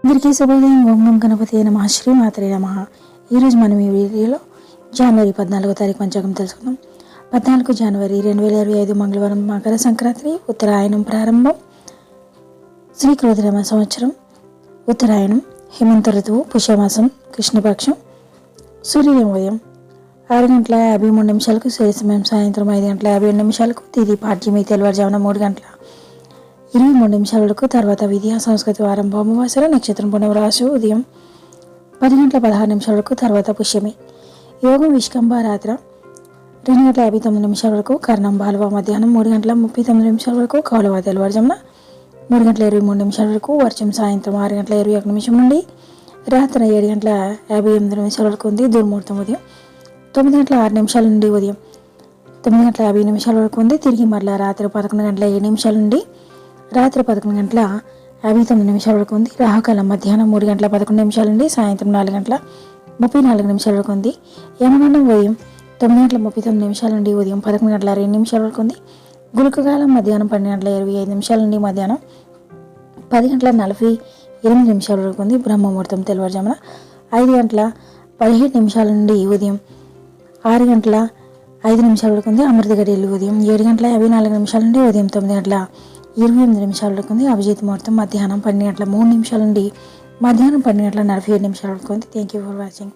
అందరికీ శుభోదయం. ఓం నమః గణపతి నమః. శ్రీ మాత్రే నమః. ఈరోజు మనం ఈ వీడియోలో జనవరి 14వ తారీఖు పంచాంగం తెలుసుకుందాం. 14 జనవరి 2025 మంగళవారం, మకర సంక్రాంతి, ఉత్తరాయణం ప్రారంభం. శ్రీకృతనామ సంవత్సరం ఉత్తరాయణం, హేమంత ఋతువు, పుష్యమాసం, కృష్ణపక్షం. సూర్యోదయం ఉదయం 6:53 సూర్య సమయం సాయంత్రం 5:57 తిథి పాడ్యమి తెల్లవారుజామున 3:23 తర్వాత విద్యా సంస్కృతి వారం భౌమవాసర నక్షత్రం పునర్వరాశి ఉదయం 10:16 తర్వాత పుష్యమి. యోగం విష్కంభ రాత్ర 2:59 కర్ణం బాలవ మధ్యాహ్నం 3:39 కౌలవ తెల్లవారుజామున 3:23 వర్షం సాయంత్రం 6:21 నుండి రాత్రి 7:58 ఉంది. దుర్ముహూర్తం ఉదయం 9:06 నుండి ఉదయం 9:50 ఉంది. తిరిగి మరలా రాత్రి 11:07 నుండి రాత్రి 11:59 ఉంది. రాహుకాలం మధ్యాహ్నం 3:11 నుండి సాయంత్రం 4:34 ఉంది. యమగండం ఉదయం 9:39 నుండి ఉదయం 11:02 ఉంది. గుళికకాలం మధ్యాహ్నం 12:25 నుండి మధ్యాహ్నం 10:48 ఉంది. బ్రహ్మముహూర్తం తెల్లవారుజామున 5:17 నుండి ఉదయం 6:05 ఉంది. అమృత గడియలు ఉదయం 7:54 నుండి ఉదయం 9:28 ఉంది. అభిజిత్ ముహూర్తం మధ్యాహ్నం 12:03 నుండి మధ్యాహ్నం 12:47 ఉంది. Thank you for watching.